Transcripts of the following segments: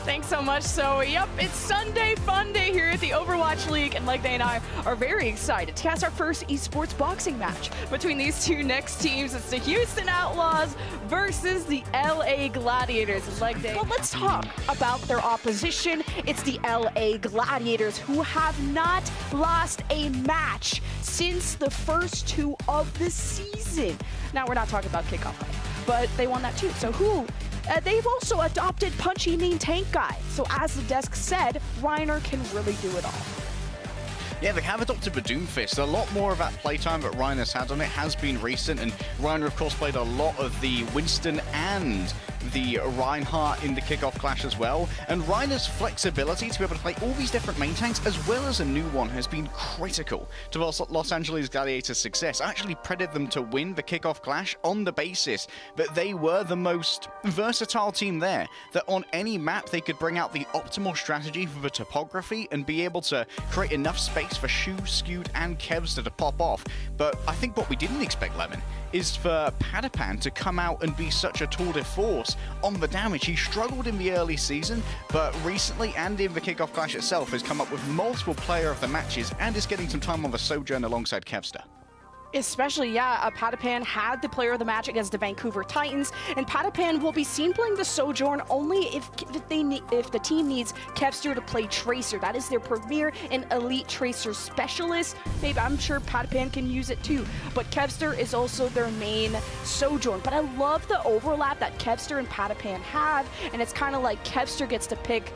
Thanks so much, Zoe. Yep, it's Sunday Fun Day here at the Overwatch League, and Legday and I are very excited to cast our first esports boxing match between these two next teams. It's the Houston Outlaws versus the LA Gladiators. Legday. Well, let's talk about their opposition. It's the LA Gladiators, who have not lost a match since the first two of the season. Now, we're not talking about kickoff, but they won that too. So who? They've also adopted punchy main tank guy. So as the desk said, Reiner can really do it all. Yeah, they have adopted the Doomfist. A lot more of that playtime that Reiner's had on it has been recent, and Reiner, of course, played a lot of the Winston and the Reinhardt in the kickoff clash as well. And Reiner's flexibility to be able to play all these different main tanks, as well as a new one, has been critical to Los Angeles Gladiators' success. I actually predicted them to win the kickoff clash on the basis that they were the most versatile team there, that on any map they could bring out the optimal strategy for the topography and be able to create enough space for Shu, Skewed, and Kevster to pop off. But I think what we didn't expect, Lemon, is for Patiphan to come out and be such a tour de force on the damage. He struggled in the early season, but recently and in the kickoff clash itself has come up with multiple player of the matches and is getting some time on the Sojourn alongside Kevster. Especially, yeah, Patiphan had the player of the match against the Vancouver Titans, and Patiphan will be seen playing the Sojourn only if the team needs Kevster to play Tracer. That is their premier and elite Tracer specialist. Maybe I'm sure Patiphan can use it too, but Kevster is also their main Sojourn. But I love the overlap that Kevster and Patiphan have, and it's kind of like Kevster gets to pick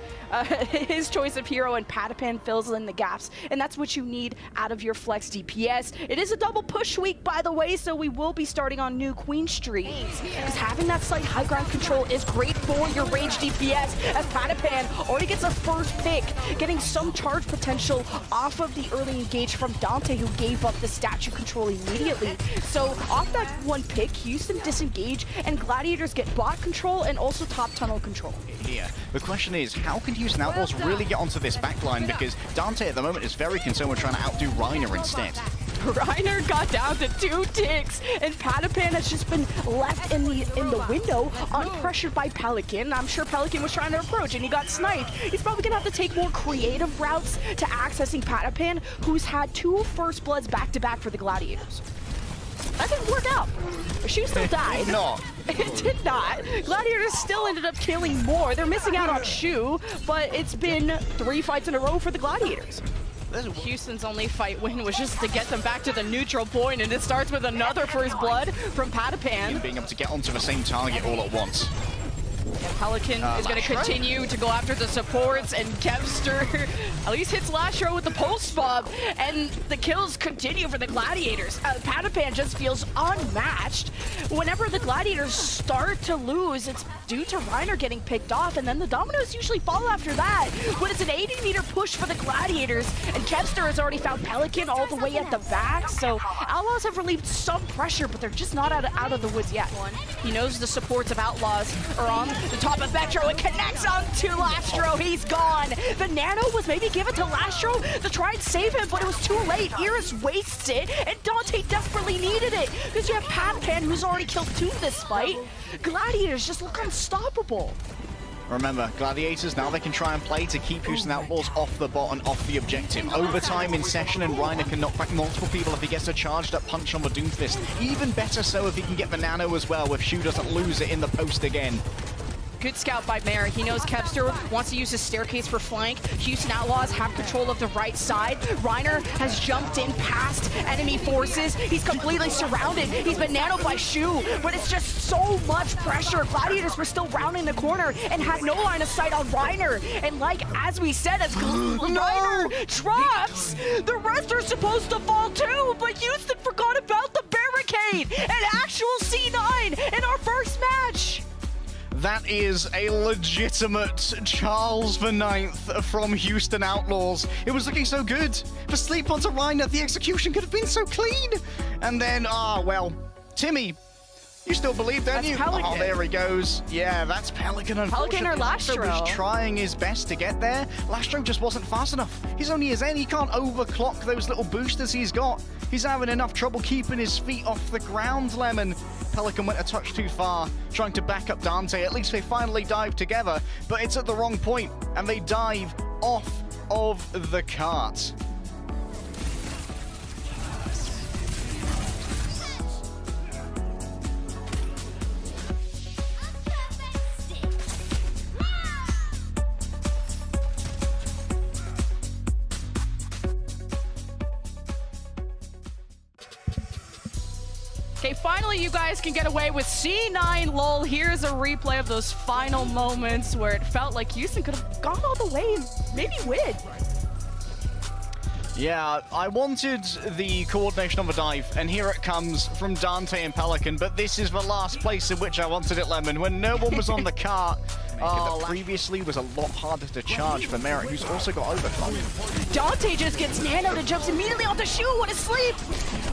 his choice of hero and Patiphan fills in the gaps, and that's what you need out of your flex DPS. It is a double push week, by the way, so we will be starting on New Queen Street, because having that slight high ground control is great for your range DPS, as Patiphan already gets a first pick, getting some charge potential off of the early engage from Dante, who gave up the statue control immediately. So off that one pick, Houston disengage, and Gladiators get bot control and also top tunnel control. Here, the question is, how can Houston Outlaws really get onto this backline, because Dante at the moment is very concerned with trying to outdo Reiner instead. Reiner got down to 2 ticks, and Patiphan has just been left in the window, unpressured by Pelican. I'm sure Pelican was trying to approach, and he got sniped. He's probably gonna have to take more creative routes to accessing Patiphan, who's had 2 first bloods back-to-back for the Gladiators. That didn't work out. Shu still died. No. It did not. Gladiators still ended up killing more. They're missing out on Shu, but it's been 3 fights in a row for the Gladiators. Houston's only fight win was just to get them back to the neutral point, and it starts with another first blood from Patiphan. Being able to get onto the same target all at once. And Pelican is going to continue to go after the supports, and Kevster at least hits Lashro with the pulse bomb, and the kills continue for the Gladiators. Patiphan just feels unmatched. Whenever the Gladiators start to lose, it's due to Reiner getting picked off, and then the dominoes usually fall after that. But it's an 80-meter push for the Gladiators, and Kevster has already found Pelican all the way at the back, so Outlaws have relieved some pressure, but they're just not out of the woods yet. He knows the supports of Outlaws are on the top of Metro. It connects onto Lastro. He's gone. The nano was maybe given to Lastro to try and save him, but it was too late. Iris wastes it, and Dante desperately needed it, because you have Patiphan, who's already killed 2 this fight. Gladiators just look unstoppable. Remember, Gladiators, now they can try and play to keep Houston Outlaws off the bot and off the objective. Overtime in session, and Reiner can knock back multiple people if he gets a charged up punch on the Doomfist. Even better so if he can get the nano as well, if Shu doesn't lose it in the post again. Good scout by Mare. He knows Kevster wants to use his staircase for flank. Houston Outlaws have control of the right side. Reiner has jumped in past enemy forces. He's completely surrounded. He's been nanoed by Shu, but it's just so much pressure. Gladiators were still rounding the corner and had no line of sight on Reiner. And like, as we said, as Reiner drops, the rest are supposed to fall too, but Houston forgot about the barricade. An actual C9 in our first match. That is a legitimate Charles IX from Houston Outlaws. It was looking so good. For sleep onto Reiner, the execution could have been so clean. And then, well, Timmy, You still believe, don't you? Pelican. Oh, there he goes. Yeah, that's Pelican. Pelican or Lastro Lastro? was trying his best to get there. Lastro just wasn't fast enough. He's only his end. He can't overclock those little boosters he's got. He's having enough trouble keeping his feet off the ground, Lemon. Pelican went a touch too far, trying to back up Dante. At least they finally dive together, but it's at the wrong point, and they dive off of the cart. Okay, finally you guys can get away with C9 lol. Here's a replay of those final moments where it felt like Houston could have gone all the way and maybe win. Yeah, I wanted the coordination of a dive, and here it comes from Dante and Pelican, but this is the last place in which I wanted it, Lemon, when no one was on the cart. Previously was a lot harder to charge for Merritt, who's also got overclock. Dante just gets nanoed and jumps immediately off the shoe. What a sleep!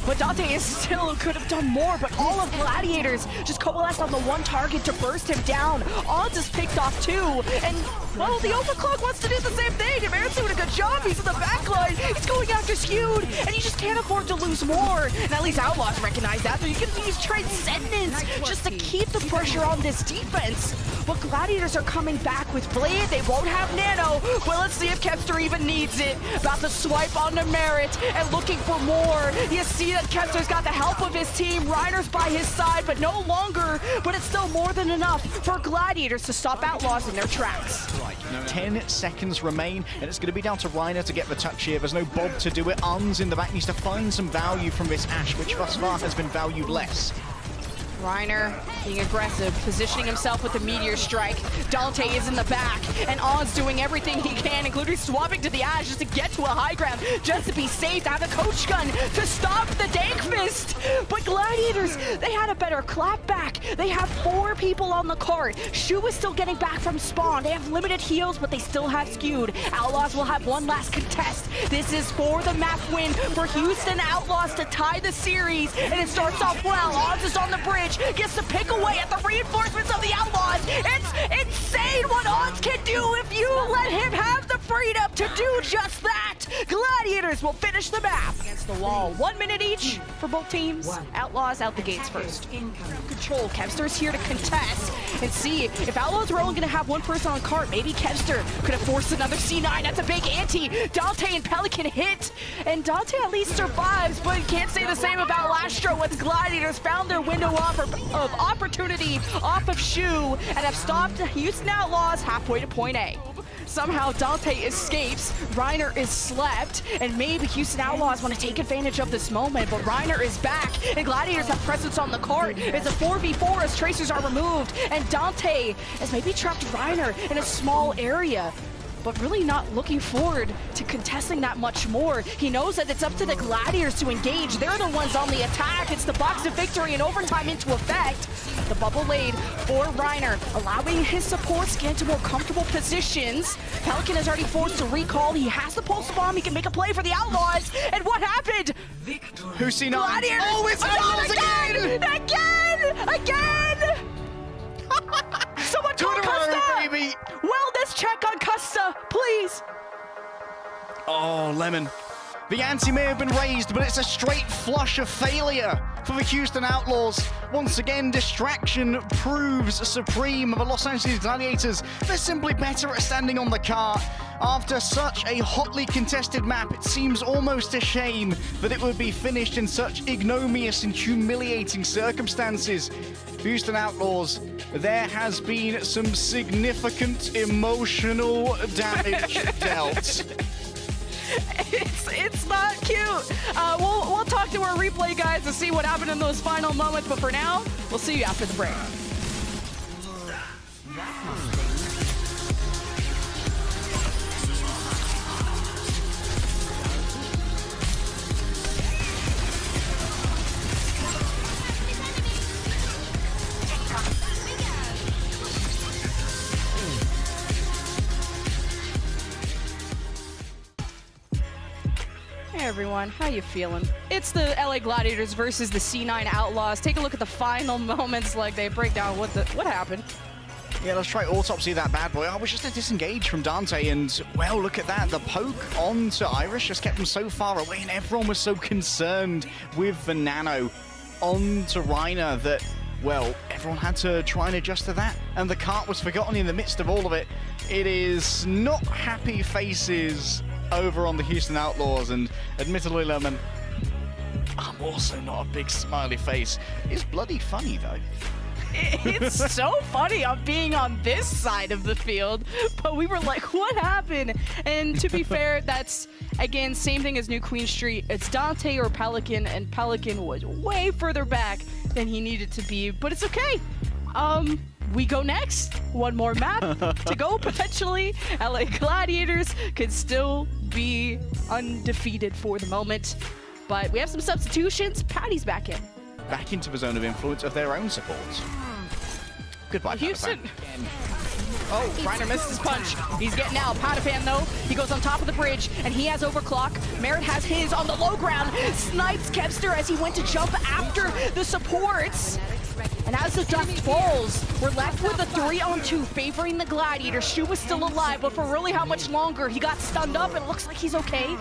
But Dante is still could have done more, but all of Gladiators just coalesced on the one target to burst him down. Odds is picked off too, and well, the overclock wants to do the same thing. Merritt's doing a good job. He's in the backline. He's going after Skewed, and you just can't afford to lose more. And at least Outlaws recognize that. So you can use Transcendence just to keep the pressure on this defense. But Gladiators are coming back with Blade. They won't have Nano. Well, let's see if Kepster even needs it. About to swipe onto Merritt and looking for more. You see that Kepster's got the help of his team. Reiner's by his side, but no longer. But it's still more than enough for Gladiators to stop Outlaws in their tracks. 10 seconds remain, and it's going to be down to Reiner to get the touch here. There's no Bob to do it. Arns in the back needs to find some value from this Ashe, which thus far has been valued less. Reiner being aggressive, positioning himself with the Meteor Strike. Dante is in the back, and On's doing everything he can, including swapping to the Ashe just to get to a high ground, just to be safe, to have the Coach Gun to stop the Dank Fist. But Gladiators, they had a better clapback. They have 4 people on the cart. Shu is still getting back from spawn. They have limited heals, but they still have Skewed. Outlaws will have one last contest. This is for the map win for Houston Outlaws to tie the series, and it starts off well. Ons is on the bridge. Gets to pick away at the reinforcements of the Outlaws. It's insane what Ons can do if you let him have the freedom to do just that. Gladiators will finish the map against the wall. 1 minute each for both teams. Outlaws out the gates first. Control. Kevster's here to contest and see if Outlaws were only going to have one person on cart. Maybe Kevster could have forced another C9. That's a big ante. Dante and Pelican hit, and Dante at least survives, but can't say the same about Lastro once Gladiators found their window of opportunity off of Shu and have stopped Houston Outlaws halfway to point A. Somehow Dante escapes, Reiner is slept, and maybe Houston Outlaws want to take advantage of this moment, but Reiner is back, and Gladiators have presence on the cart. It's a 4v4 as tracers are removed, and Dante has maybe trapped Reiner in a small area, but really not looking forward to contesting that much more. He knows that it's up to the Gladiators to engage. They're the ones on the attack. It's the box of victory and overtime into effect. The bubble laid for Reiner, allowing his supports to get into more comfortable positions. Pelican is already forced to recall. He has the pulse bomb. He can make a play for the Outlaws. And what happened? Who's C9? Gladiators! Oh, it's Outlaws again! Again! Someone call Custa! Baby! Wellness check on Custa, please! Oh, Lemon. The ante may have been raised, but it's a straight flush of failure for the Houston Outlaws. Once again, distraction proves supreme. The Los Angeles Gladiators, they're simply better at standing on the cart. After such a hotly contested map, it seems almost a shame that it would be finished in such ignominious and humiliating circumstances. Houston Outlaws, there has been some significant emotional damage dealt. It's not cute. We'll talk to our replay guys to see what happened in those final moments, but for now, we'll see you after the break. Hey everyone, how you feeling? It's the LA Gladiators versus the C9 Outlaws. Take a look at the final moments, like they break down what happened. Yeah, let's try autopsy that bad boy. Oh, it was just a disengage from Dante, and well, look at that. The poke onto Irish just kept him so far away, and everyone was so concerned with the nano onto Reiner that, well, everyone had to try and adjust to that, and the cart was forgotten in the midst of all of it. It is not happy faces over on the Houston Outlaws, and admittedly, Lemon, I'm also not a big smiley face. It's bloody funny, though. It's so funny on being on this side of the field, but we were like, what happened? And to be fair, that's, again, same thing as New Queen Street. It's Dante or Pelican, and Pelican was way further back than he needed to be, but it's okay. We go next. One more map to go, potentially. LA Gladiators could still be undefeated for the moment, but we have some substitutions. Patty's back in. Back into the zone of influence of their own support. Goodbye, Houston. Patiphan. Oh, Reiner missed his punch. He's getting out. Patiphan, though, he goes on top of the bridge, and he has overclock. Merritt has his on the low ground. Snipes Kepster as he went to jump after the supports. And as the dust falls, we're left with a 3-on-2 favoring the Gladiators. Shu was still alive, but for really how much longer? He got stunned up, and it looks like he's okay.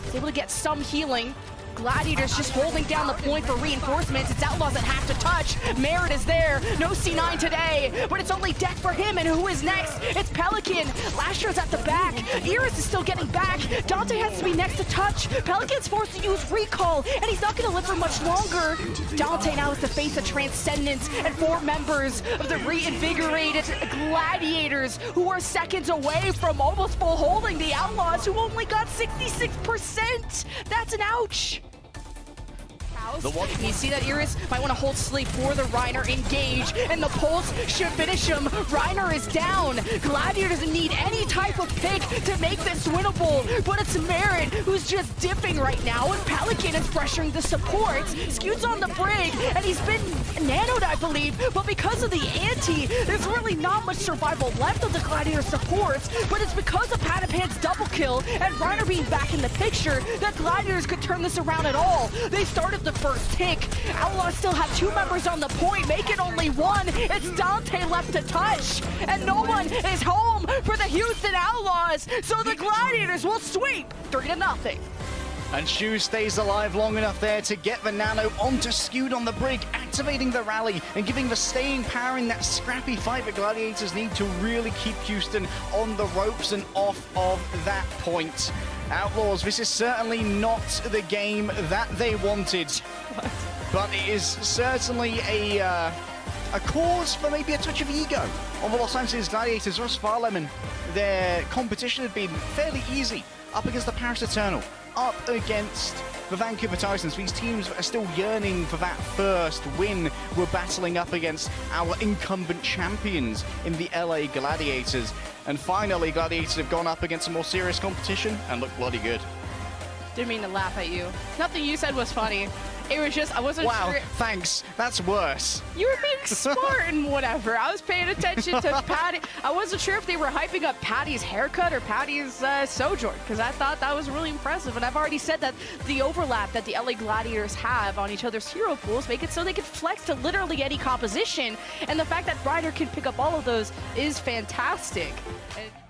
He's able to get some healing. Gladiators just holding down the point for reinforcements. It's Outlaws that have to touch. Merritt is there. No C9 today, but it's only death for him. And who is next? It's Pelican. Lasher's at the back. Iris is still getting back. Dante has to be next to touch. Pelican's forced to use recall, and he's not going to live for much longer. Dante now has to face a Transcendence and 4 members of the reinvigorated Gladiators, who are seconds away from almost full holding the Outlaws, who only got 66%. That's an ouch. You see that Iris might want to hold sleep for the Reiner engage, and the pulse should finish him. Reiner is down. Gladiator doesn't need any type of pick to make this winnable, but it's Merritt who's just dipping right now, and Pelican is pressuring the supports. Scoot's on the brig, and he's been nanoed, I believe, but because of the ante, there's really not much survival left of the Gladiator supports, but it's because of Patiphan's double kill and Reiner being back in the picture that Gladiators could turn this around at all. They started the first tick. Outlaws still have 2 members on the point, make it only 1. It's Dante left to touch, and no one is home for the Houston Outlaws, so the Gladiators will sweep 3-0. And Shu stays alive long enough there to get the nano onto Skewed on the brig, activating the rally and giving the staying power in that scrappy fight the Gladiators need to really keep Houston on the ropes and off of that point. Outlaws, this is certainly not the game that they wanted, but it is certainly a cause for maybe a touch of ego on the Los Angeles Gladiators. Thus far, Lemon, their competition had been fairly easy, up against the Paris Eternal, up against the Vancouver Titans. These teams are still yearning for that first win. We're battling up against our incumbent champions in the LA Gladiators. And finally, Gladiators have gone up against a more serious competition and look bloody good. Didn't mean to laugh at you. Nothing you said was funny. It was just, I wasn't sure. Wow, thanks. That's worse. You were being smart and whatever. I was paying attention to Patty. I wasn't sure if they were hyping up Patty's haircut or Patty's sojourn, because I thought that was really impressive. And I've already said that the overlap that the LA Gladiators have on each other's hero pools make it so they can flex to literally any composition. And the fact that Ryder can pick up all of those is fantastic.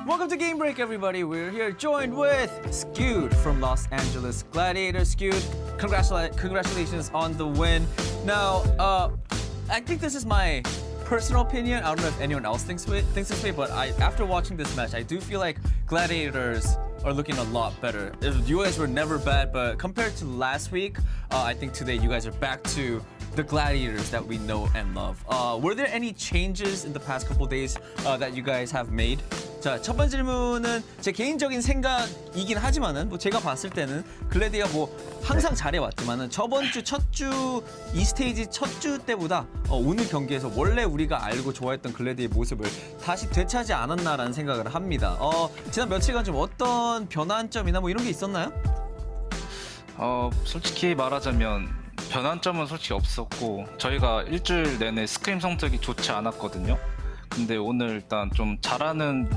Welcome to Game Break, everybody. We're here joined with Skewed from Los Angeles Gladiators. Skewed, congratulations on the win. Now, I think this is my personal opinion. I don't know if anyone else thinks this way, but after watching this match, I do feel like Gladiators are looking a lot better. You guys were never bad, but compared to last week, I think today you guys are back to the Gladiators that we know and love. Were there any changes in the past couple days that you guys have made? 자, 첫 번째 질문은 제 개인적인 생각이긴 하지만은 뭐 제가 봤을 때는 글래디가 뭐 항상 잘해왔지만은 저번 주 첫 주 이 스테이지 첫 주 때보다 오늘 경기에서 원래 우리가 알고 좋아했던 글래디의 모습을 다시 되찾지 않았나라는 생각을 합니다. 지난 며칠간 좀 어떤 변환점이나 뭐 이런 게 있었나요? 솔직히 말하자면 변환점은 솔직히 없었고 저희가 일주일 내내 스크림 성적이 좋지 않았거든요. 근데 오늘 일단 좀 잘하는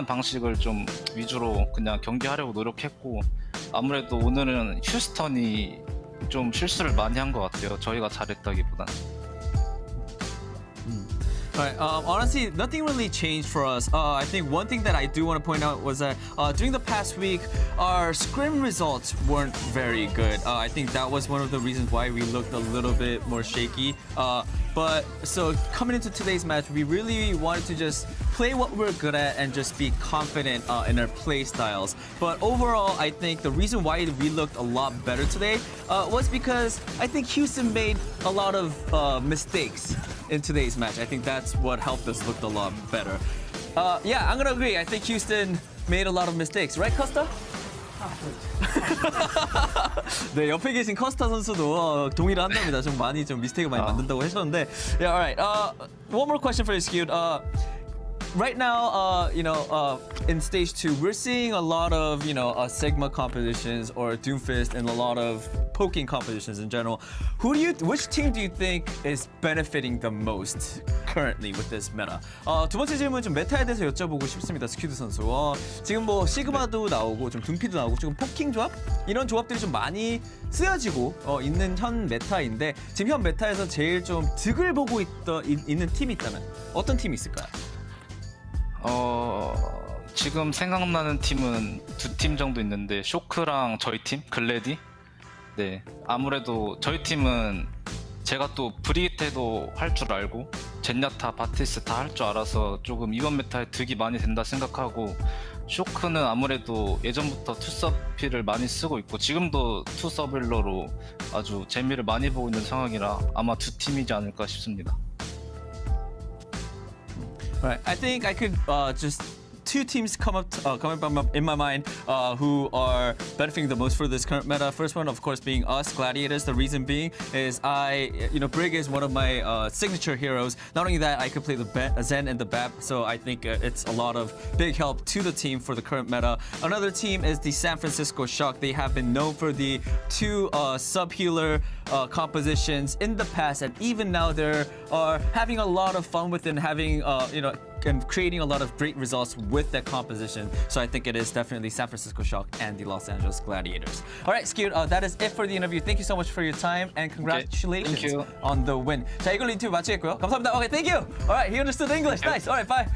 방식을 좀 위주로 그냥 경기하려고 노력했고 아무래도 오늘은 휴스턴이 좀 실수를 많이 한 것 같아요. 저희가 잘했다기보다는. Right. Honestly, nothing really changed for us. I think one thing that I do want to point out was that during the past week, our scrim results weren't very good. I think that was one of the reasons why we looked a little bit more shaky. But so coming into today's match, we really wanted to just play what we're good at and just be confident in our play styles. But overall, I think the reason why we looked a lot better today was because I think Houston made a lot of mistakes in today's match. I think that's what helped us look a lot better. Yeah, I'm gonna agree. I think Houston made a lot of mistakes, right, Costa? 네, 옆에 계신 커스타 선수도 동의를 한답니다. 좀 많이 좀 미스테이크 많이 만든다고 하셨는데. Yeah, all right. One more question for you, Skewed. Right now, in stage 2, we're seeing a lot of, Sigma competitions or Doomfist and a lot of poking competitions in general. Which team do you think is benefiting the most currently with this meta? 두 번째 질문 좀 메타에 대해서 여쭤보고 싶습니다, 스큐드 선수. 지금 뭐 시그마도 나오고 좀 둠피도 나오고 지금 포킹 조합 이런 조합들이 좀 많이 쓰여지고 있는 현 메타인데 지금 현 메타에서 제일 좀 득을 보고 있는 팀이 있다면 어떤 팀이 있을까요? 지금 생각나는 팀은 두 팀 정도 있는데 쇼크랑 저희 팀 글래디. 네, 아무래도 저희 팀은 제가 또 브리기테도 할 줄 알고 젠야타, 바티스 다 할 줄 알아서 조금 이번 메타에 득이 많이 된다 생각하고 쇼크는 아무래도 예전부터 투서필을 많이 쓰고 있고 지금도 투서빌러로 아주 재미를 많이 보고 있는 상황이라 아마 두 팀이지 않을까 싶습니다. Right. I think I could just two teams coming up in my mind who are benefiting the most for this current meta. First one, of course, being us, Gladiators. The reason being is Brig is one of my signature heroes. Not only that, I could play the Zen and the Bap, so I think it's a lot of big help to the team for the current meta. Another team is the San Francisco Shock. They have been known for the two sub-healer compositions in the past, and even now they are having a lot of fun with it and having, and creating a lot of great results with that composition. So I think it is definitely San Francisco Shock and the Los Angeles Gladiators. All right, Skewed, that is it for the interview. Thank you so much for your time and congratulations Thank you. on the win. 자, 이걸로 인터뷰 마치겠고요. 감사합니다. Okay, thank you. All right, he understood English. Nice. All right, bye.